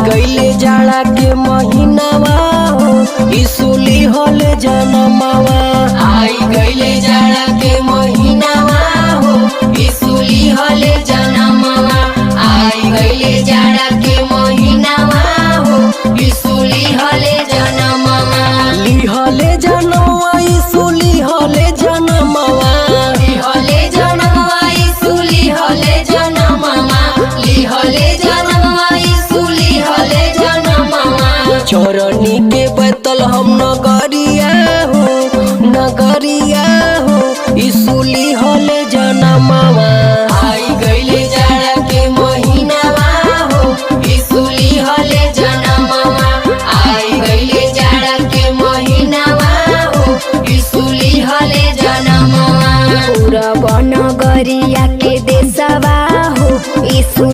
गईले जाड़ा के महीनावा हो इसुली होले जनमावा। आई गईले जाड़ा के महीनावा हो इसुली होले जनमावा। आई गईले जाड़ा के महीनावा हो इसुली होले जनमावा। लिहले जनमावा इसुली होले जनमावा। लिहले जनमावा इसुली होले जनमावा। लिहले जनमावा इसुली होले जनमावा। चरण